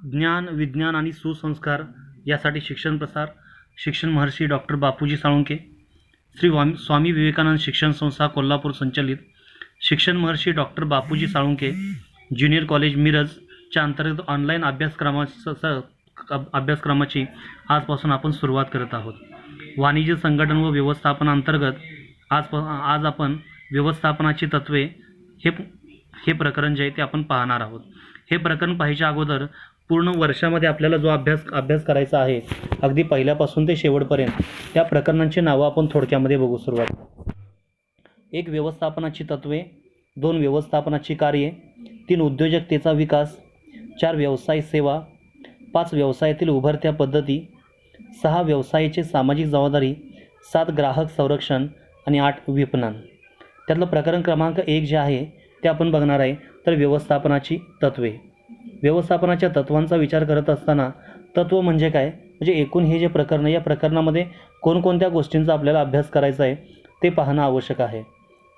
ज्ञान, विज्ञान आणि सुसंस्कार यासाठी शिक्षण प्रसार, शिक्षण महर्षी डॉक्टर बापूजी साळुंखे, श्री स्वामी विवेकानंद शिक्षण संस्था कोल्हापूर संचलित शिक्षण महर्षी doctor Bapuji Salunkhe junior college मिरजच्या अंतर्गत ऑनलाईन अभ्यासक्रमाची आजपासून आपण सुरुवात करत आहोत. वाणिज्य संघटन व व्यवस्थापनांतर्गत आज आपण व्यवस्थापनाची तत्त्वे हे प्रकरण जे आहे ते आपण पाहणार आहोत. हे प्रकरण पाहायच्या अगोदर पूर्ण वर्षामध्ये आपल्याला जो अभ्यास करायचा आहे, अगदी पहिल्यापासून ते शेवटपर्यंत त्या प्रकरणांची नावं आपण थोडक्यामध्ये बघू. सुरुवात. 1. व्यवस्थापनाची तत्त्वे. 2. व्यवस्थापनाची कार्ये. 3. उद्योजकतेचा विकास. 4. व्यवसाय सेवा. 5. व्यवसायातील उभरत्या पद्धती. 6. व्यवसायाची सामाजिक जबाबदारी. 7. ग्राहक संरक्षण आणि 8. विपणन. त्यातलं प्रकरण क्रमांक 1 जे आहे ते आपण बघणार आहे. तर व्यवस्थापनाची तत्त्वे. व्यवस्थापनाच्या तत्त्वांचा विचार करत असताना तत्त्व म्हणजे काय, म्हणजे एकूण हे जे प्रकरण, या प्रकरणामध्ये कोणकोणत्या गोष्टींचा आपल्याला अभ्यास करायचा आहे ते पाहणं आवश्यक आहे.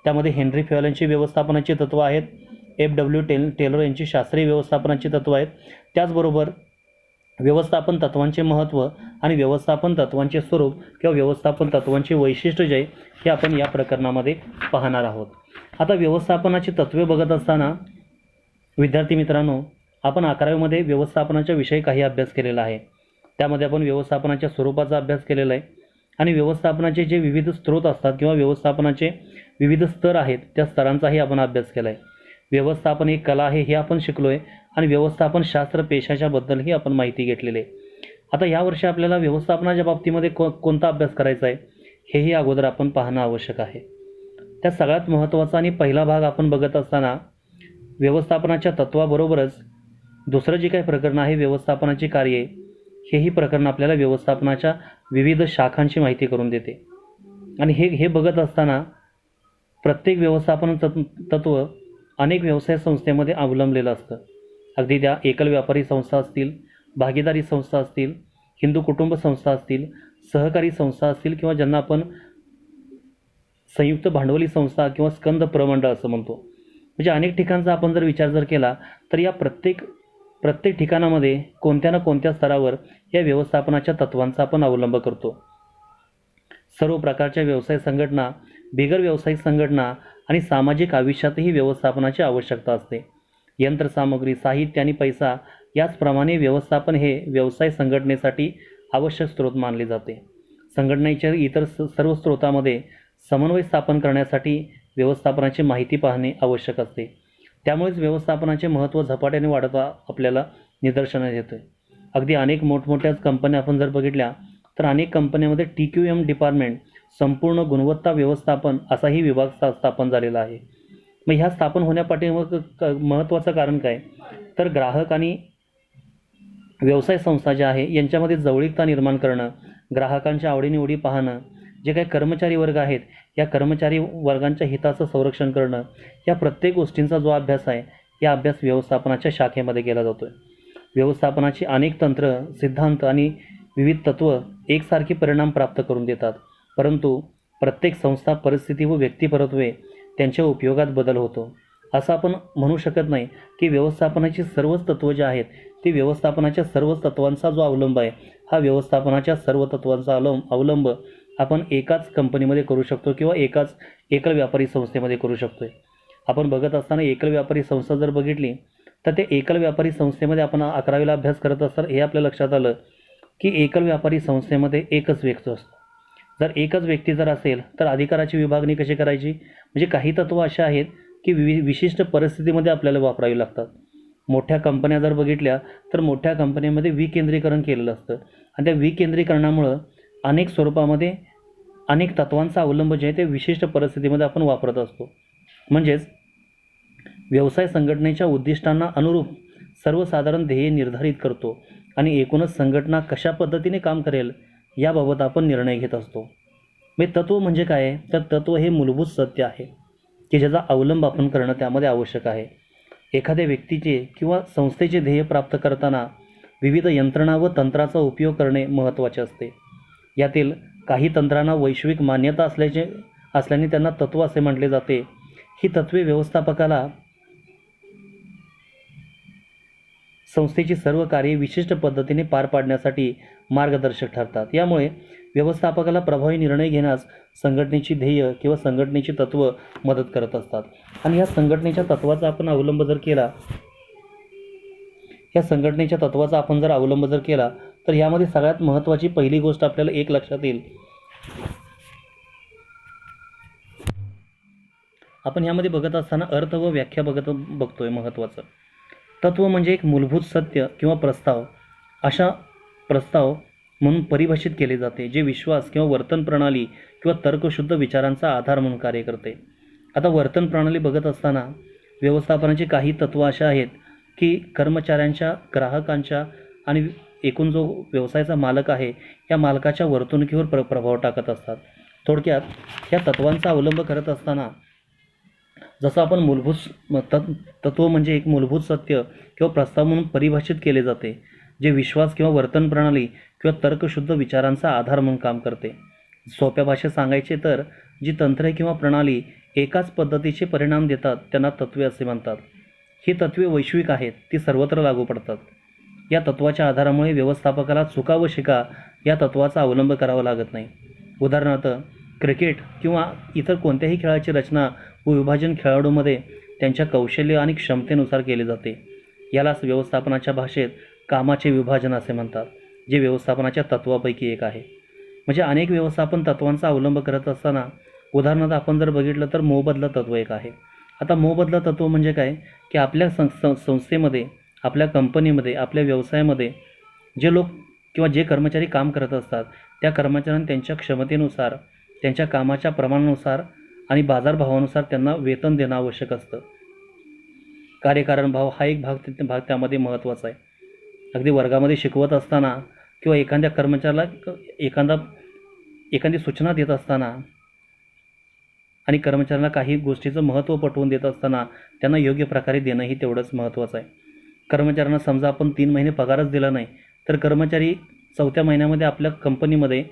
त्यामध्ये हेनरी फेयल यांची व्यवस्थापनाची तत्त्व आहेत. FW टेलर यांची शास्त्रीय व्यवस्थापनाची तत्त्व आहेत. त्याचबरोबर व्यवस्थापन तत्त्वांचे महत्त्व आणि व्यवस्थापन तत्त्वांचे स्वरूप किंवा व्यवस्थापन तत्त्वांची वैशिष्ट्य जे आहे हे आपण या प्रकरणामध्ये पाहणार आहोत. आता व्यवस्थापनाची तत्त्वे बघत असताना विद्यार्थी मित्रांनो, आपण 11वीमध्ये व्यवस्थापनाच्या विषयी काही अभ्यास केलेला आहे. त्यामध्ये आपण व्यवस्थापनाच्या स्वरूपाचा अभ्यास केलेला आहे आणि व्यवस्थापनाचे जे विविध स्रोत असतात किंवा व्यवस्थापनाचे विविध स्तर आहेत त्या स्तरांचाही आपण अभ्यास केला आहे. व्यवस्थापन एक कला आहे हे आपण शिकलो आहे आणि व्यवस्थापन शास्त्र पेशाच्या बद्दलही आपण माहिती घेतलेली आहे. आता यावर्षी आपल्याला व्यवस्थापनाच्या बाबतीमध्ये कोणता अभ्यास करायचा आहे हेही अगोदर आपण पाहणं आवश्यक आहे. त्या सगळ्यात महत्त्वाचा आणि पहिला भाग आपण बघत असताना व्यवस्थापनाच्या तत्त्वाबरोबरच दुसरं जे काही प्रकरण आहे व्यवस्थापनाची कार्ये, हेही प्रकरण आपल्याला व्यवस्थापनाच्या विविध शाखांची माहिती करून देते. आणि हे बघत असताना प्रत्येक व्यवस्थापन तत्त्व अनेक व्यवसाय संस्थेमध्ये अवलंबलेलं असतं. अगदी त्या एकल व्यापारी संस्था असतील, भागीदारी संस्था असतील, हिंदू कुटुंब संस्था असतील, सहकारी संस्था असतील किंवा ज्यांना आपण संयुक्त भांडवली संस्था किंवा स्कंद प्रमंडळ असं म्हणतो. म्हणजे अनेक ठिकाणचा आपण जर विचार केला तर या प्रत्येक ठिकाणामध्ये कोणत्या ना कोणत्या स्तरावर या व्यवस्थापनाच्या तत्त्वांचा आपण अवलंब करतो. सर्व प्रकारच्या व्यवसाय संघटना, बिगर व्यावसायिक संघटना आणि सामाजिक आयुष्यातही व्यवस्थापनाची आवश्यकता असते. यंत्रसामग्री, साहित्य आणि पैसा याचप्रमाणे व्यवस्थापन हे व्यवसाय संघटनेसाठी आवश्यक स्रोत मानले जाते. संघटनेच्या इतर सर्व स्रोतांमध्ये समन्वय स्थापन करण्यासाठी व्यवस्थापनाची माहिती पाहणे आवश्यक असते. त्यामुळेच व्यवस्थापनाचे महत्त्व झपाट्याने वाढत आपल्याला निदर्शनास येते. अगदी अनेक मोठमोठ्या कंपन्या आपण जर बघितल्या तर अनेक कंपन्यांमध्ये TQM डिपार्टमेंट, संपूर्ण गुणवत्ता व्यवस्थापन असाही विभाग स्थापन झालेला आहे. मग ह्या स्थापन होण्यापाठीमागे महत्त्वाचं कारण काय, तर ग्राहक आणि व्यवसाय संस्था ज्या आहे यांच्यामध्ये जवळीकता निर्माण करणं, ग्राहकांच्या आवडीनिवडी पाहणं, जे काही कर्मचारी वर्ग आहेत या कर्मचारी वर्गांच्या हिताचं संरक्षण करणं, या प्रत्येक गोष्टींचा जो अभ्यास आहे या अभ्यास व्यवस्थापनाच्या शाखेमध्ये केला जातो. व्यवस्थापनाची अनेक तंत्र, सिद्धांत आणि विविध तत्त्व एकसारखी परिणाम प्राप्त करून देतात, परंतु प्रत्येक संस्था, परिस्थिती व व्यक्तिपरत्वे त्यांच्या उपयोगात बदल होतो. असं आपण म्हणू शकत नाही की व्यवस्थापनाची सर्वच तत्त्व जे आहेत ती व्यवस्थापनाच्या सर्वच तत्त्वांचा जो अवलंब आहे हा व्यवस्थापनाच्या सर्व तत्त्वांचा अवलंब आपण एकाच कंपनीमध्ये करू शकतो किंवा एकाच एकल व्यापारी संस्थेमध्ये करू शकतो. आपण बघत असताना एकल व्यापारी संस्था जर बघितली तर ते एकल व्यापारी संस्थेमध्ये आपण 11वीला अभ्यास करत असताना हे आपल्या लक्षात आलं की एकल व्यापारी संस्थेमध्ये एकच व्यक्ती असतो. जर एकच व्यक्ती जर असेल तर अधिकाराची विभागणी कशी करायची, म्हणजे काही तत्त्व अशी आहेत की विशिष्ट परिस्थितीमध्ये आपल्याला वापरावी लागतात. मोठ्या कंपन्या जर बघितल्या तर मोठ्या कंपन्यांमध्ये विकेंद्रीकरण केलेलं असतं आणि त्या विकेंद्रीकरणामुळं अनेक स्वरूपामध्ये अनेक तत्त्वांचा अवलंब जे आहे ते विशिष्ट परिस्थितीमध्ये आपण वापरत असतो. म्हणजेच व्यवसाय संघटनेच्या उद्दिष्टांना अनुरूप सर्वसाधारण ध्येय निर्धारित करतो आणि एकूणच संघटना कशा पद्धतीने काम करेल याबाबत आपण निर्णय घेत असतो. तत्त्व म्हणजे काय, तर तत्त्व हे मूलभूत सत्य आहे की ज्याचा अवलंब आपण करणं त्यामध्ये आवश्यक आहे. एखाद्या व्यक्तीचे किंवा संस्थेचे ध्येय प्राप्त करताना विविध यंत्रणा व तंत्राचा उपयोग करणे महत्त्वाचे असते. यातील काही तंत्रांना वैश्विक मान्यता असल्याने त्यांना तत्त्व असे म्हटले जाते. ही तत्त्वे व्यवस्थापकाला संस्थेची सर्व कार्ये विशिष्ट पद्धतीने पार पाडण्यासाठी मार्गदर्शक ठरतात. यामुळे व्यवस्थापकाला प्रभावी निर्णय घेण्यास संघटनेची ध्येय किंवा संघटनेची तत्त्व मदत करत असतात. आणि या संघटनेच्या तत्त्वाचा आपण अवलंब जर केला तर यामध्ये सगळ्यात महत्त्वाची पहिली गोष्ट आपल्याला एक लक्षात येईल. आपण यामध्ये बघत असताना अर्थ व व्याख्या बघतोय. महत्त्वाचं तत्व म्हणजे एक मूलभूत सत्य किंवा प्रस्ताव म्हणून परिभाषित केले जाते, जे विश्वास किंवा वर्तन प्रणाली किंवा तर्कशुद्ध विचारांचा आधार म्हणून कार्य करते. आता वर्तन प्रणाली बघत असताना व्यवस्थापनाची काही तत्त्व अशा आहेत की कर्मचाऱ्यांच्या, ग्राहकांच्या आणि एकूण जो व्यवसायाचा मालक आहे या मालकाच्या वर्तणुकीवर प्रभाव टाकत असतात. थोडक्यात या तत्त्वांचा अवलंब करत असताना जसं आपण तत्व म्हणजे एक मूलभूत सत्य किंवा प्रस्ताव म्हणून परिभाषित केले जाते, जे विश्वास किंवा वर्तन प्रणाली किंवा तर्कशुद्ध विचारांचा आधार म्हणून काम करते. सोप्या भाषेत सांगायचे तर जी तंत्रे किंवा प्रणाली एकाच पद्धतीचे परिणाम देतात त्यांना तत्वे असे म्हणतात. ही तत्वे वैश्विक आहेत, ती सर्वत्र लागू पडतात. या तत्वाच्या आधारामुळे व्यवस्थापकाला चुका व शिका या तत्वाचा अवलंब करावा लागत नाही. उदाहरणार्थ क्रिकेट किंवा इतर कोणत्याही खेळाची रचना व विभाजन खेळाडूमध्ये त्यांच्या कौशल्य आणि क्षमतेनुसार केले जाते. यालाच व्यवस्थापनाच्या भाषेत कामाचे विभाजन असे म्हणतात, जे व्यवस्थापनाच्या तत्वापैकी एक आहे. म्हणजे अनेक व्यवस्थापन तत्वांचा अवलंब करत असताना उदाहरणार्थ आपण जर बघितलं तर मोबदला तत्व एक आहे. आता मोबदला तत्व म्हणजे काय की आपल्या संस्थेमध्ये, आपल्या कंपनीमध्ये, आपल्या व्यवसायामध्ये जे लोक किंवा जे कर्मचारी काम करत असतात त्या कर्मचाऱ्यांना त्यांच्या क्षमतेनुसार, त्यांच्या कामाच्या प्रमाणानुसार आणि बाजारभावानुसार त्यांना वेतन देणं आवश्यक असतं. कार्यकारण भाव हा एक भाग त्यामध्ये महत्त्वाचा आहे. अगदी वर्गामध्ये शिकवत असताना किंवा एखाद्या कर्मचाऱ्याला एखादी सूचना देत असताना आणि कर्मचाऱ्यांना काही गोष्टीचं महत्त्व पटवून देत असताना त्यांना योग्य प्रकारे देणंही तेवढंच महत्त्वाचं आहे. कर्मचाऱ्यांना समजा आपण 3 महिने पगारच दिला नाही तर कर्मचारी 4थ्या महिन्यामध्ये आपल्या कंपनीमध्ये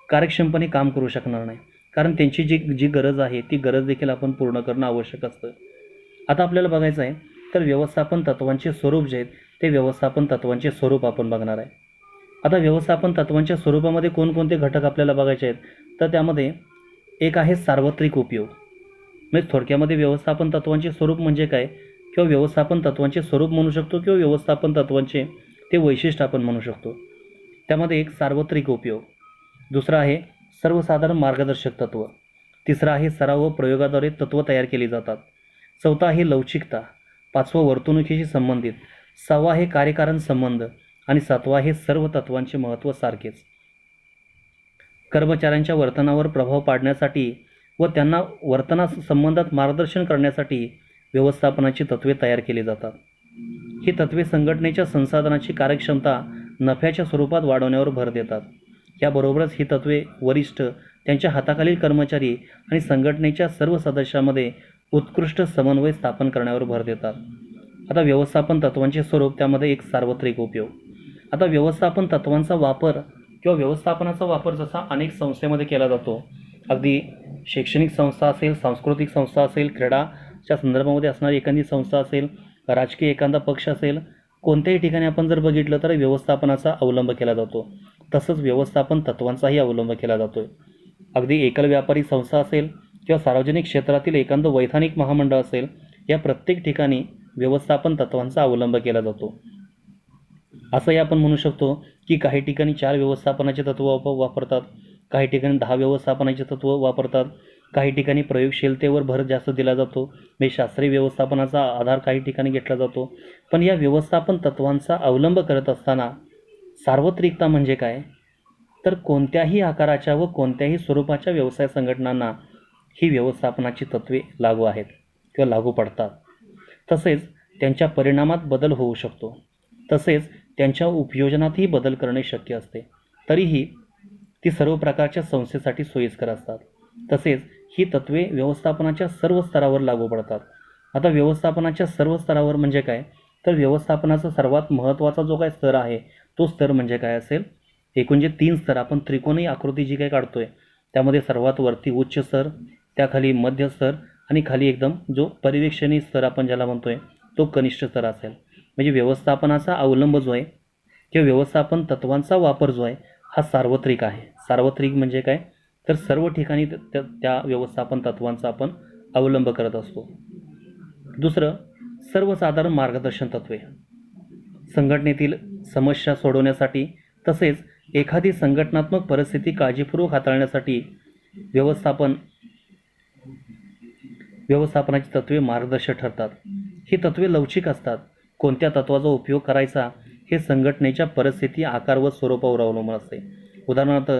कार्यक्षमपणे काम करू शकणार नाही, कारण त्यांची जी गरज आहे ती गरज देखील आपण पूर्ण करणं आवश्यक असतं. आता आपल्याला बघायचं आहे तर व्यवस्थापन तत्त्वांचे स्वरूप जे आहेत ते व्यवस्थापन तत्त्वांचे स्वरूप आपण बघणार आहे. आता व्यवस्थापन तत्त्वांच्या स्वरूपामध्ये कोणकोणते घटक आपल्याला बघायचे आहेत तर त्यामध्ये एक आहे सार्वत्रिक उपयोग. म्हणजे थोडक्यामध्ये व्यवस्थापन तत्त्वांचे स्वरूप म्हणजे काय किंवा व्यवस्थापन तत्त्वांचे स्वरूप म्हणू शकतो किंवा व्यवस्थापन तत्त्वांचे ते वैशिष्ट्य आपण म्हणू शकतो. त्यामध्ये एक सार्वत्रिक उपयोग, दुसरा आहे सर्वसाधारण मार्गदर्शक तत्त्व, तिसरा आहे सराव व प्रयोगाद्वारे तत्त्व तयार केली जातात, चौथा आहे लवचिकता, पाचवा वर्तणुकीशी संबंधित, सहावा आहे कार्यकारण संबंध आणि सातवा आहे सर्व तत्त्वांचे महत्त्व सारखेच. कर्मचाऱ्यांच्या वर्तनावर प्रभाव पाडण्यासाठी व त्यांना वर्तनास संबंधात मार्गदर्शन करण्यासाठी व्यवस्थापनाची तत्त्वे तयार केली जातात. ही तत्त्वे संघटनेच्या संसाधनाची कार्यक्षमता नफ्याच्या स्वरूपात वाढवण्यावर भर देतात. याबरोबरच ही तत्त्वे वरिष्ठ, त्यांच्या हाताखालील कर्मचारी आणि संघटनेच्या सर्व सदस्यांमध्ये उत्कृष्ट समन्वय स्थापन करण्यावर भर देतात. आता व्यवस्थापन तत्त्वांचे स्वरूप, त्यामध्ये एक सार्वत्रिक उपयोग. आता व्यवस्थापन तत्त्वांचा वापर किंवा व्यवस्थापनाचा वापर जसा अनेक संस्थेमध्ये केला जातो, अगदी शैक्षणिक संस्था असेल, सांस्कृतिक संस्था असेल, क्रीडाच्या संदर्भामध्ये असणारी एखादी संस्था असेल, राजकीय एखादा पक्ष असेल, कोणत्याही ठिकाणी आपण जर बघितलं तर व्यवस्थापनाचा अवलंब केला जातो. तसंच व्यवस्थापन तत्त्वांचाही अवलंब केला जातो. अगदी एकल व्यापारी संस्था असेल किंवा सार्वजनिक क्षेत्रातील एखादं वैधानिक महामंडळ असेल, या प्रत्येक ठिकाणी व्यवस्थापन तत्त्वांचा अवलंब केला जातो. असंही आपण म्हणू शकतो की काही ठिकाणी 4 व्यवस्थापनाचे तत्त्व वापरतात, काही ठिकाणी 10 व्यवस्थापनाचे तत्त्व वापरतात, काही ठिकाणी प्रयोगशीलतेवर भर जास्त दिला जातो, म्हणजे शास्त्रीय व्यवस्थापनाचा आधार काही ठिकाणी घेतला जातो. पण या व्यवस्थापन तत्त्वांचा अवलंब करत असताना सार्वत्रिकता म्हणजे काय तर कोणत्याही आकाराच्या व कोणत्याही स्वरूपाच्या व्यवसाय संघटनांना ही व्यवस्थापनाची तत्त्वे लागू आहेत किंवा लागू पडतात. तसेच त्यांच्या परिणामात बदल होऊ शकतो, तसेच त्यांच्या उपयोजनातही बदल करणे शक्य असते. तरीही ती सर्व प्रकारच्या संस्थेसाठी सोयीस्कर असतात. तसेच ही तत्त्वे व्यवस्थापनाच्या सर्व स्तरावर लागू पडतात. आता व्यवस्थापनाच्या सर्व स्तरावर म्हणजे काय तर व्यवस्थापनाचा सर्वात महत्त्वाचा जो काय स्तर आहे तो स्तर म्हणजे काय असेल, एकूण जे 3 स्तर आपण त्रिकोणी आकृती जी काय काढतोय त्यामध्ये सर्वात वरती उच्च स्तर, त्याखाली मध्य स्तर आणि खाली एकदम जो पर्यवेक्षणी स्तर आपण ज्याला म्हणतोय तो कनिष्ठ स्तर असेल. म्हणजे व्यवस्थापनाचा अवलंब जो आहे किंवा व्यवस्थापन तत्वांचा वापर जो आहे हा सार्वत्रिक आहे. सार्वत्रिक म्हणजे काय, तर सर्व ठिकाणी त्या व्यवस्थापन तत्वांचा आपण अवलंब करत असतो. दुसरं, सर्वसाधारण मार्गदर्शन तत्वे. संघटनेतील समस्या सोडवण्यासाठी तसेच एखादी संघटनात्मक परिस्थिती काळजीपूर्वक हाताळण्यासाठी व्यवस्थापनाची तत्वे मार्गदर्शक ठरतात. ही तत्वे लवचिक असतात. कोणत्या तत्वाचा उपयोग करायचा हे संघटनेच्या परिस्थिती, आकार व स्वरूपावर अवलंबून असते. उदाहरणार्थ,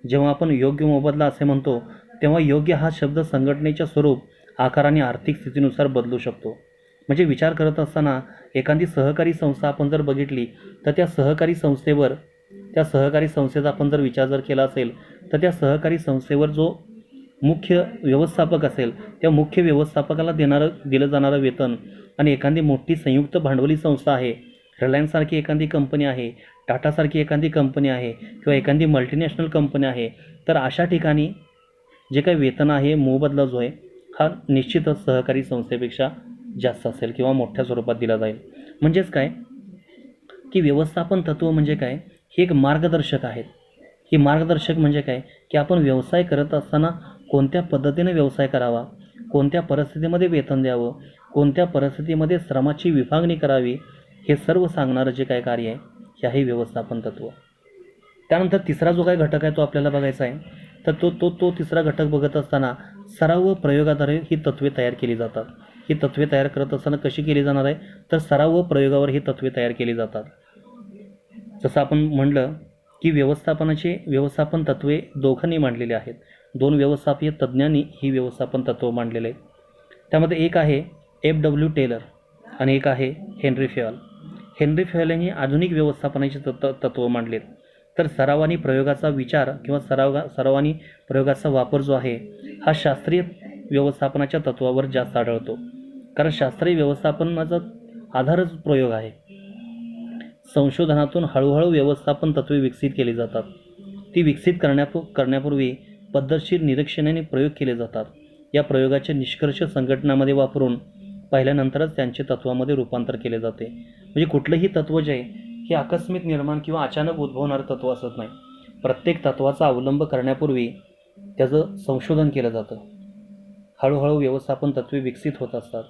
जेव्हा आपण योग्य मोबदला असे म्हणतो तेव्हा योग्य हा शब्द संघटनेच्या स्वरूप, आकार आणि आर्थिक स्थितीनुसार बदलू शकतो. म्हणजे विचार करत असताना एखादी सहकारी संस्था आपण जर बघितली तर त्या सहकारी संस्थेचा आपण जर विचार केला असेल तर त्या सहकारी संस्थेवर जो मुख्य व्यवस्थापक असेल त्या मुख्य व्यवस्थापकाला दिलं जाणारं वेतन आणि एखादी मोठी संयुक्त भांडवली संस्था आहे, रिलायन्ससारखी एखादी कंपनी आहे, टाटासारखी एखादी कंपनी आहे किंवा एखादी मल्टीनॅशनल कंपनी आहे, तर अशा ठिकाणी जे काही वेतन आहे, मोबदला जो आहे हा निश्चितच सहकारी संस्थेपेक्षा जास्त असेल किंवा मोठ्या स्वरूपात दिला जाईल. म्हणजेच काय की व्यवस्थापन तत्व म्हणजे काय, हे एक मार्गदर्शक आहेत. ही मार्गदर्शक म्हणजे काय की आपण व्यवसाय करत असताना कोणत्या पद्धतीने व्यवसाय करावा, कोणत्या परिस्थितीमध्ये वेतन द्यावं, कोणत्या परिस्थितीमध्ये श्रमाची विभागणी करावी, हे सर्व सांगणारं जे काय कार्य आहे हे आहे व्यवस्थापन तत्व. त्यानंतर तिसरा जो काही घटक आहे तो आपल्याला बघायचा आहे. तर तो तिसरा घटक बघत असताना सराव व प्रयोगाद्वारे ही तत्वे तयार केली जातात. ही तत्वे तयार करत असताना कशी केली जाणार आहे, तर सराव व प्रयोगावर ही तत्वे तयार केली जातात. जसं आपण म्हणलं की व्यवस्थापन तत्वे दोघांनी मांडलेली आहेत. दोन व्यवस्थापकीय तज्ज्ञांनी ही व्यवस्थापन तत्व मांडलेले आहेत. त्यामध्ये एक आहे F.W. टेलर आणि एक आहे हेनरी फेयल. हेनरी फेयल यांनी आधुनिक व्यवस्थापनाचे तत्व मांडलेत. तर सराव आणि प्रयोगाचा विचार किंवा सराव आणि प्रयोगाचा वापर जो आहे हा शास्त्रीय व्यवस्थापनाच्या तत्वावर जास्त आढळतो. कारण शास्त्रीय व्यवस्थापनाचा आधारच प्रयोग आहे. संशोधनातून हळूहळू व्यवस्थापन तत्वे विकसित केली जातात. ती विकसित करण्यापूर्वी पद्धतशीर निरीक्षणाने प्रयोग केले जातात. या प्रयोगाचे निष्कर्ष संघटनामध्ये वापरून पाहिल्यानंतरच त्यांचे तत्वामध्ये रूपांतर केले जाते. म्हणजे कुठलंही तत्व जे आहे हे आकस्मिक निर्माण किंवा अचानक उद्भवणारं तत्व असत नाही. प्रत्येक तत्वाचा अवलंब करण्यापूर्वी त्याचं संशोधन केलं जातं. हळूहळू व्यवस्थापन तत्वे विकसित होत असतात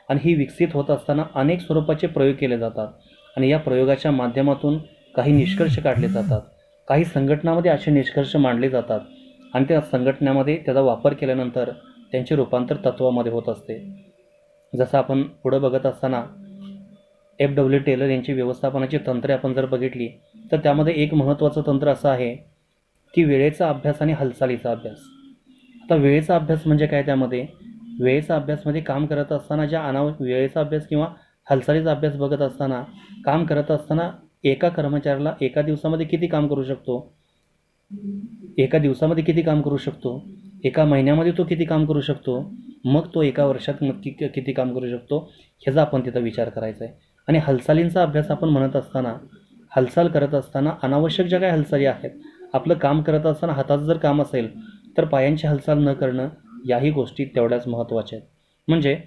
आणि ही विकसित होत असताना अनेक स्वरूपाचे प्रयोग केले जातात आणि या प्रयोगाच्या माध्यमातून काही निष्कर्ष काढले जातात. काही संघटनामध्ये असे निष्कर्ष मांडले जातात आणि त्या संघटनेमध्ये त्याचा वापर केल्यानंतर त्यांचे रूपांतर तत्वामध्ये होत असते. जसं आपण पुढं बघत असताना F.W. टेलर यांची व्यवस्थापनाची तंत्रे आपण जर बघितली तर त्यामध्ये एक महत्त्वाचं तंत्र असं आहे की वेळेचा अभ्यास आणि हालचालीचा अभ्यास. आता वेळेचा अभ्यास म्हणजे काय, त्यामध्ये वेळेचा अभ्यासमध्ये काम करत असताना वेळेचा अभ्यास किंवा हालचालीचा अभ्यास बघत असताना काम करत असताना एका कर्मचाऱ्याला एका दिवसामध्ये किती काम करू शकतो, एका महिन्यामध्ये तो किती काम करू शकतो, मग तो एका वर्षात नक्की किती काम करू शकतो, ह्याचा आपण तिथं विचार करायचा आहे. आणि हालचालींचा अभ्यास आपण म्हणत असताना हालचाल करत असताना अनावश्यक ज्या काही हालचाली आहेत, आपलं काम करत असताना हाताचं जर काम असेल तर पायांची हालचाल न करणं, याही गोष्टी तेवढ्याच महत्त्वाच्या आहेत. म्हणजे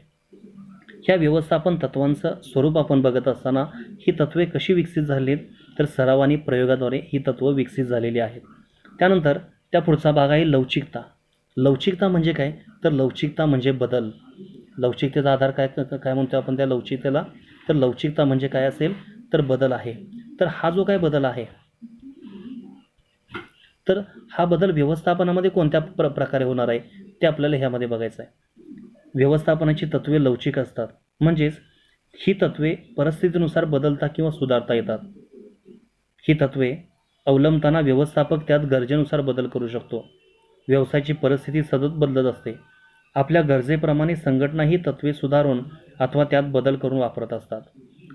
ह्या व्यवस्थापन तत्वांचं स्वरूप आपण बघत असताना ही तत्वे कशी विकसित झाली आहेत, तर सराव आणि प्रयोगाद्वारे ही तत्त्व विकसित झालेली आहेत. त्यानंतर त्या पुढचा भाग आहे लवचिकता. लवचिकता म्हणजे काय, तर लवचिकता म्हणजे बदल. लवचिकतेचा आधार काय म्हणतो आपण त्या लवचिकतेला, तर लवचिकता म्हणजे काय असेल, तर बदल आहे. तर हा जो काय बदल आहे, तर हा बदल व्यवस्थापनामध्ये कोणत्या प्रकारे होणार आहे ते आपल्याला ह्यामध्ये बघायचं आहे. व्यवस्थापनाची तत्वे लवचिक असतात, म्हणजेच ही तत्वे परिस्थितीनुसार बदलता किंवा सुधारता येतात. ही तत्वे अवलंबताना व्यवस्थापक त्यात गरजेनुसार बदल करू शकतो. व्यवसायाची परिस्थिती सतत बदलत असते. आपल्या गरजेप्रमाणे संघटना ही तत्वे सुधारून अथवा त्यात बदल करून वापरत असतात.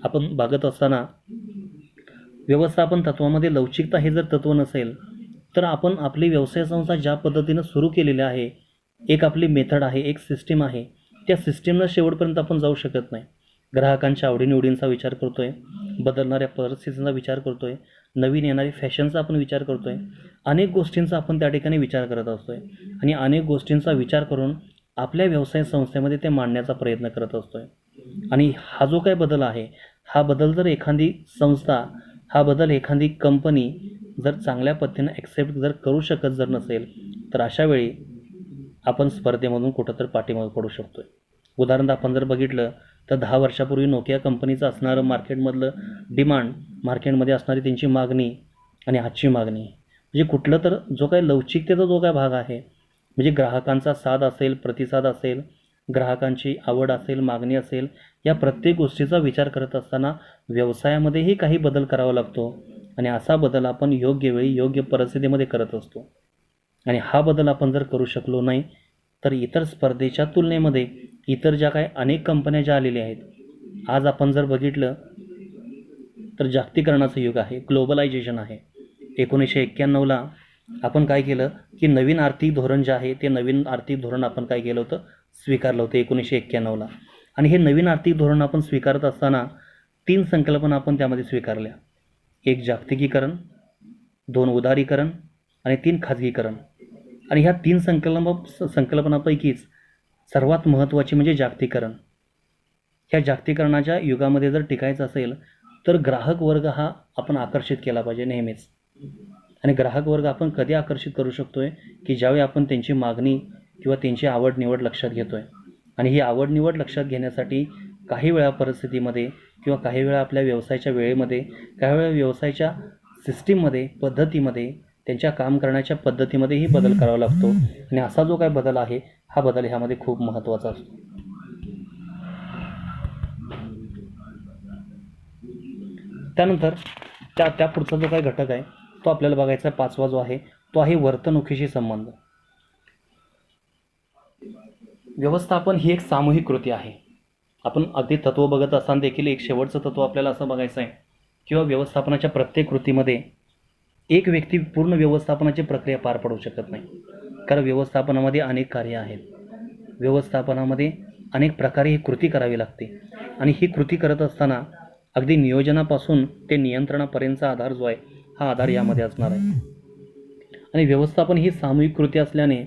आपण बघत असताना व्यवस्थापन तत्वामध्ये लवचिकता हे जर तत्व नसेल तर आपण आपली व्यवसाय संस्था ज्या पद्धतीनं सुरू केलेली आहे, एक आपली मेथड आहे, एक सिस्टीम आहे, त्या सिस्टीमला शेवटपर्यंत आपण जाऊ शकत नाही. ग्राहकांच्या आवडीनिवडींचा विचार करतोय, बदलणाऱ्या परिस्थितीचा विचार करतोय, नवीन येणारी फॅशनचा आपण विचार करतोय, अनेक गोष्टींचा आपण त्या ठिकाणी विचार करत असतोय आणि अनेक गोष्टींचा विचार करून आपल्या व्यवसाय संस्थेमध्ये ते मांडण्याचा प्रयत्न करत असतोय. आणि हा जो काय बदल आहे हा बदल जर एखादी संस्था, हा बदल एखादी कंपनी जर चांगल्या पद्धतीने ॲक्सेप्ट जर करू शकत जर नसेल, तर अशा वेळी आपण स्पर्धेमधून कुठंतरी पाठीमागे पडू शकतो आहे. उदाहरणार्थ आपण जर बघितलं तर 10 वर्षापूर्वी नोकिया कंपनीचं असणारं मार्केटमधलं डिमांड, मार्केटमध्ये असणारी त्यांची मागणी आणि आजची मागणी, म्हणजे कुठलं तर जो काही लवचिकतेचा जो काय भाग आहे, म्हणजे ग्राहकांचा साथ असेल, प्रतिसाद असेल, ग्राहकांची आवड असेल, मागणी असेल, या प्रत्येक गोष्टीचा विचार करत असताना व्यवसायामध्येही काही बदल करावा लागतो आणि असा बदल आपण योग्य वेळी योग्य परिस्थितीमध्ये करत असतो. आणि हा बदल आपण जर करू शकलो नाही, तर इतर स्पर्धेच्या तुलनेमध्ये इतर ज्या काही अनेक कंपन्या ज्या आलेल्या आहेत, आज आपण जर बघितलं तर जागतिकीकरणाचं युग आहे, ग्लोबलायझेशन आहे. 1991ला आपण काय केलं की नवीन आर्थिक धोरण जे आहे ते नवीन आर्थिक धोरण आपण काय केलं होतं, स्वीकारलं होतं 1991ला. आणि हे नवीन आर्थिक धोरण आपण स्वीकारत असताना 3 संकल्पना आपण त्यामध्ये स्वीकारल्या. 1 जागतिकीकरण, 2 उदारीकरण आणि 3 खाजगीकरण. आणि ह्या 3 संकल्पनापैकीच सर्वात महत्त्वाची म्हणजे जागतिकीकरण. ह्या जागतिकीकरणाच्या युगामध्ये जर टिकायचं असेल तर ग्राहक वर्ग हा आपण आकर्षित केला पाहिजे नेहमीच. आणि ग्राहक वर्ग आपण कधी आकर्षित करू शकतो आहे की ज्यावेळी आपण त्यांची मागणी किंवा त्यांची आवड निवड लक्षात घेतो आहे. आणि ही आवड निवड लक्षात घेण्यासाठी काही वेळा परिस्थितीमध्ये किंवा काही वेळा आपल्या व्यवसायाच्या वेळेमध्ये, काही वेळा व्यवसायाच्या सिस्टीममध्ये, पद्धतीमध्ये, त्यांच्या काम करण्याच्या पद्धतीमध्येही बदल करावा लागतो. आणि असा जो काय बदल आहे, हा बदल ह्यामध्ये खूप महत्त्वाचा असतो. त्यानंतर त्या पुढचा जो काही घटक आहे तो आपल्याला बघायचा आहे, 5वा जो आहे तो आहे वर्तणुकीशी संबंध. व्यवस्थापन ही एक सामूहिक कृती आहे. आपण अगदी तत्त्व बघत असताना देखील एक शेवटचं तत्त्व आपल्याला असं बघायचं आहे किंवा व्यवस्थापनाच्या प्रत्येक कृतीमध्ये एक व्यक्ती पूर्ण व्यवस्थापनाची प्रक्रिया पार पाडू शकत नाही. कारण व्यवस्थापनामध्ये अनेक कार्य आहेत, व्यवस्थापनामध्ये अनेक प्रकारे ही कृती करावी लागते. आणि ही कृती करत असताना अगदी नियोजनापासून ते नियंत्रणापर्यंतचा आधार जो आहे, हा आधार यामध्ये असणार आहे. आणि व्यवस्थापन ही सामूहिक कृती असल्याने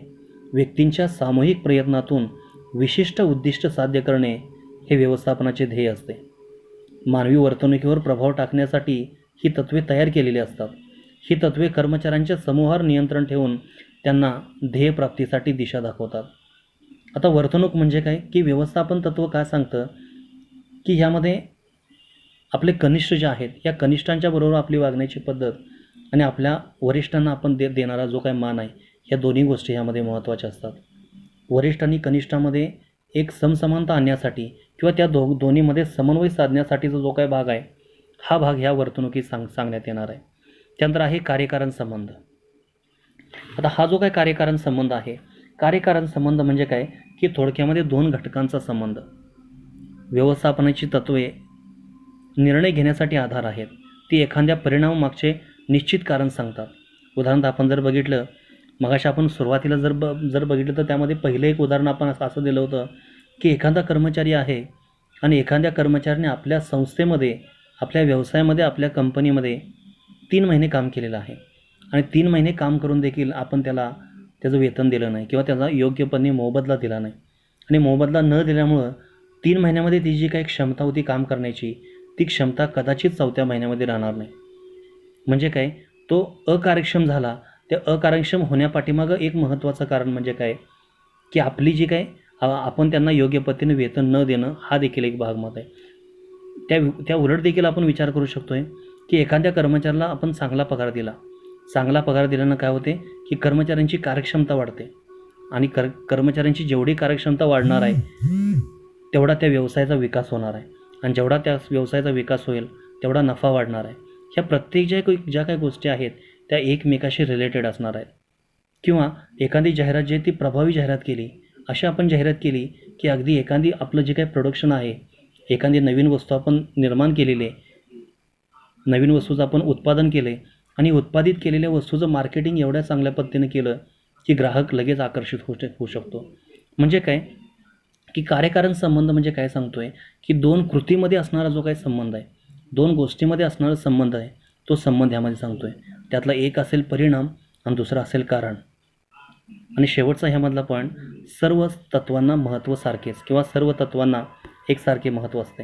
व्यक्तींच्या सामूहिक प्रयत्नातून विशिष्ट उद्दिष्ट साध्य करणे हे व्यवस्थापनाचे ध्येय असते. मानवी वर्तणुकीवर प्रभाव टाकण्यासाठी ही तत्त्वे तयार केलेली असतात. ही तत्त्वे कर्मचाऱ्यांच्या समूहावर नियंत्रण ठेवून त्यांना ध्येयप्राप्तीसाठी दिशा दाखवतात. आता वर्तणूक म्हणजे काय की व्यवस्थापन तत्त्व काय सांगतं की ह्यामध्ये आपले कनिष्ठ जे आहेत, या कनिष्ठांच्या बरोबर आपली वागण्याची पद्धत आणि आपल्या वरिष्ठांना आपण देणारा जो काही मान आहे, ह्या दोन्ही गोष्टी ह्यामध्ये महत्त्वाच्या असतात. वरिष्ठ आणि कनिष्ठामध्ये एक समसमानता आणण्यासाठी किंवा त्या दोन्हीमध्ये समन्वय साधण्यासाठीचा जो काही भाग आहे, हा भाग ह्या वर्तणुकीत सांगण्यात येणार आहे. त्यानंतर आहे कार्यकारण संबंध. आता हा जो काही कार्यकारण संबंध आहे, कार्यकारण संबंध म्हणजे काय की थोडक्यामध्ये 2 घटकांचा संबंध. व्यवस्थापनाची तत्त्वे निर्णय घेण्यासाठी आधार आहेत. ती एखाद्या परिणामामागचे निश्चित कारण सांगतात. उदाहरणार्थ आपण जर बघितलं, मगाशी आपण सुरुवातीला जर बघितलं तर त्यामध्ये पहिलं एक उदाहरण आपण असं दिलं होतं की एखादा कर्मचारी आहे आणि एखाद्या कर्मचाऱ्याने आपल्या संस्थेमध्ये, आपल्या व्यवसायामध्ये, आपल्या कंपनीमध्ये 3 महिने काम केलेलं आहे आणि 3 महिने काम करून देखील आपण त्याला त्याचं वेतन दिलं नाही किंवा त्याला योग्यपणे मोबदला दिला नाही. आणि मोबदला न दिल्यामुळं 3 महिन्यामध्ये ती जी काही क्षमता होती काम करण्याची, ती क्षमता कदाचित 4थ्या महिन्यामध्ये राहणार नाही. म्हणजे काय, तो अकार्यक्षम झाला. त्या अकार्यक्षम होण्यापाठीमागं एक महत्त्वाचं कारण म्हणजे काय की आपली जी काय आपण त्यांना योग्य पद्धतीने वेतन न देणं, हा देखील एक भाग मत आहे. त्या उलट देखील आपण विचार करू शकतो आहे की एखाद्या कर्मचाऱ्याला आपण चांगला पगार दिला. चांगला पगार दिल्यानं काय होते की कर्मचाऱ्यांची कार्यक्षमता वाढते आणि कर्मचाऱ्यांची जेवढी कार्यक्षमता वाढणार आहे, तेवढा त्या व्यवसायाचा विकास होणार आहे आणि जेवढा त्या व्यवसायाचा विकास होईल तेवढा नफा वाढणार आहे. ह्या प्रत्येक ज्या काही गोष्टी आहेत त्या एकमेकाशी रिलेटेड असणार आहेत. किंवा एखादी जाहिरात जी आहे ती प्रभावी जाहिरात केली, अशी आपण जाहिरात केली की अगदी एखादी आपलं जे काही प्रोडक्शन आहे, एखादी नवीन वस्तू आपण निर्माण केलेली आहे, नवीन वस्तूचं आपण उत्पादन केलं आहे आणि उत्पादित केलेल्या वस्तूचं मार्केटिंग एवढ्या चांगल्या पद्धतीने केलं की ग्राहक लगेच आकर्षित होऊ शकतो. म्हणजे काय की कार्यकारण संबंध म्हणजे काय सांगतो आहे की 2 कृतीमध्ये असणारा जो काही संबंध आहे, 2 गोष्टीमध्ये असणारा संबंध आहे, तो संबंध ह्यामध्ये सांगतो आहे. त्यातला एक असेल परिणाम आणि दुसरा असेल कारण. आणि शेवटचा ह्यामधला पॉईंट, सर्व तत्त्वांना महत्त्व सारखेच किंवा सर्व तत्त्वांना एकसारखे महत्त्व असते.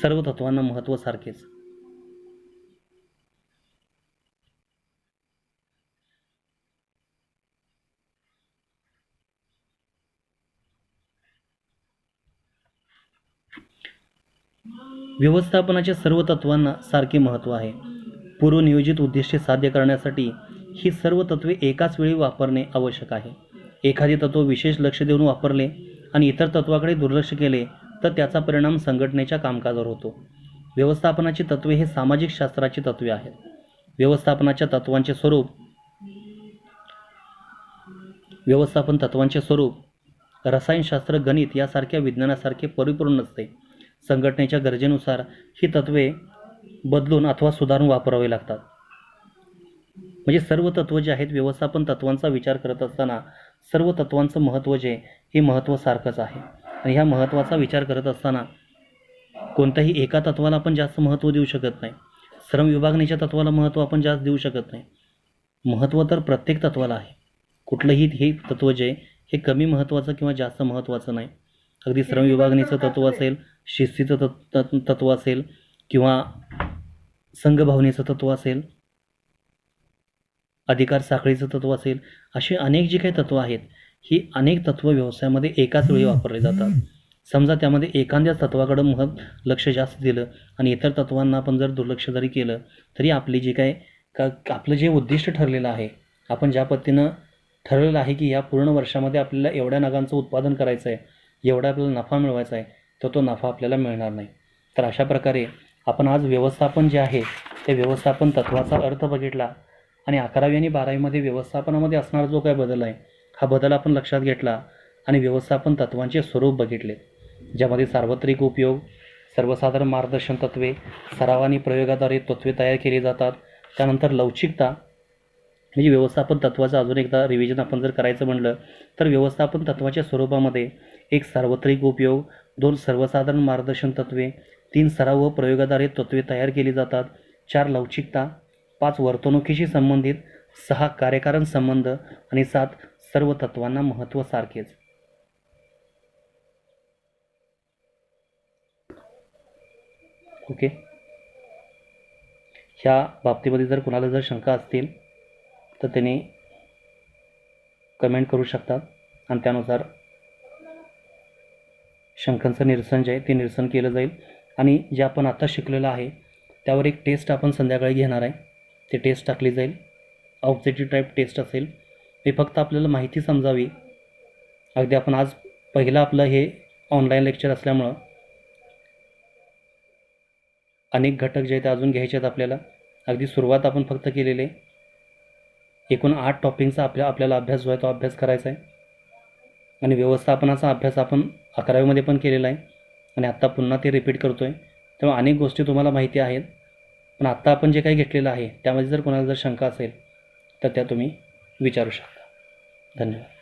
सर्व तत्वांना महत्त्व सारखेच. व्यवस्थापनाच्या सर्व तत्वांना सारखे महत्त्व आहे. पूर्वनियोजित उद्दिष्टे साध्य करण्यासाठी ही सर्व तत्वे एकाच वेळी वापरणे आवश्यक आहे. एखादे तत्व विशेष लक्ष देऊन वापरले आणि इतर तत्वाकडे दुर्लक्ष केले तर त्याचा परिणाम संघटनेच्या कामकाजावर होतो. व्यवस्थापनाची तत्वे हे सामाजिक शास्त्राची तत्वे आहेत. व्यवस्थापन तत्वांचे स्वरूप रसायनशास्त्र, गणित यासारख्या विज्ञानासारखे परिपूर्ण नसते. संघटनेच्या गरजेनुसार ही तत्वे बदलून अथवा सुधारून वापरावी लागतात. म्हणजे सर्व तत्व जे आहेत, व्यवस्थापन तत्वांचा विचार करत असताना सर्व तत्वांचं महत्त्व जे हे महत्त्व सारखंच आहे. आणि ह्या महत्त्वाचा विचार करत असताना कोणत्याही एका तत्वाला आपण जास्त महत्त्व देऊ शकत नाही. श्रम विभागणीच्या तत्वाला महत्त्व आपण जास्त देऊ शकत नाही. महत्त्व तर प्रत्येक तत्वाला आहे. कुठलंही हे तत्व जे हे कमी महत्त्वाचं किंवा जास्त महत्त्वाचं नाही. अगदी श्रम विभागणीचं तत्व असेल, शिस्तीचं तत्व असेल किंवा संघभावनेचं तत्व असेल, अधिकार साखळीचं तत्व असेल, अशी अनेक जी काही तत्त्वं आहेत, ही अनेक तत्त्व व्यवसायामध्ये एकाच वेळी वापरले जातात. समजा त्यामध्ये एखाद्याच तत्वाकडं लक्ष जास्त दिलं आणि इतर तत्वांना आपण जर दुर्लक्ष जरी केलं तरी आपली जी काय आपलं जे उद्दिष्ट ठरलेलं आहे, आपण ज्या पद्धतीनं ठरवलेलं आहे की या पूर्ण वर्षामध्ये आपल्याला एवढ्या नगांचं उत्पादन करायचं आहे, एवढा आपल्याला नफा मिळवायचा आहे, तर तो नफा आपल्याला मिळणार नाही. तर अशा प्रकारे आपण आज व्यवस्थापन जे आहे त्या व्यवस्थापन तत्वाचा अर्थ बघितला आणि 11वी आणि 12वीमध्ये व्यवस्थापनामध्ये असणारा जो काय बदल आहे, हा बदल आपण लक्षात घेतला आणि व्यवस्थापन तत्वांचे स्वरूप बघितले, ज्यामध्ये सार्वत्रिक उपयोग, सर्वसाधारण मार्गदर्शन तत्वे, सराव आणि प्रयोगाद्वारे तत्वे तयार केली जातात. त्यानंतर लवचिकता, म्हणजे व्यवस्थापन तत्वाचं अजून एकदा रिव्हिजन आपण जर करायचं म्हणलं तर व्यवस्थापन तत्वाच्या स्वरूपामध्ये 1 सार्वत्रिक उपयोग, 2 सर्वसाधारण मार्गदर्शन तत्वे, 3 सराव व प्रयोगाद्वारे तत्वे तयार केली जातात, 4 लवचिकता, 5 वर्तणुकीशी संबंधित, 6 कार्यकारण संबंध आणि 7 सर्व तत्वांना महत्त्व सारखेच. ओके. ह्या बाबतीमध्ये जर कुणाला जर शंका असतील तर त्यांनी कमेंट करू शकतात आणि त्यानुसार शंकांचं निरसन जे आहे ते निरसन केलं जाईल. आणि जे आपण आता शिकलेलं आहे त्यावर एक टेस्ट आपण संध्याकाळी घेणार आहे. ते टेस्ट टाकली जाईल. ऑब्जेक्टिव्ह टाईप टेस्ट असेल. हे फक्त आपल्याला माहिती समजावी. अगदी आपण आज पहिलं आपलं हे ऑनलाईन लेक्चर असल्यामुळं अनेक घटक जे आहेत अजून घ्यायचे आहेत आपल्याला. अगदी सुरुवात आपण फक्त केलेली आहे. एकूण 8 टॉपिकचा आपल्याला अभ्यास जो आहे तो अभ्यास करायचा आहे. आणि व्यवस्थापनाचा अभ्यास आपण 11वीमध्ये पण केलेला आहे आणि आत्ता पुन्हा ते रिपीट करतो आहे. तेव्हा अनेक गोष्टी तुम्हाला माहिती आहेत, पण आत्ता आपण जे काही घेतलेलं आहे त्यामध्ये जर कोणाला जर शंका असेल तर त्या तुम्ही विचारू शकता. धन्यवाद.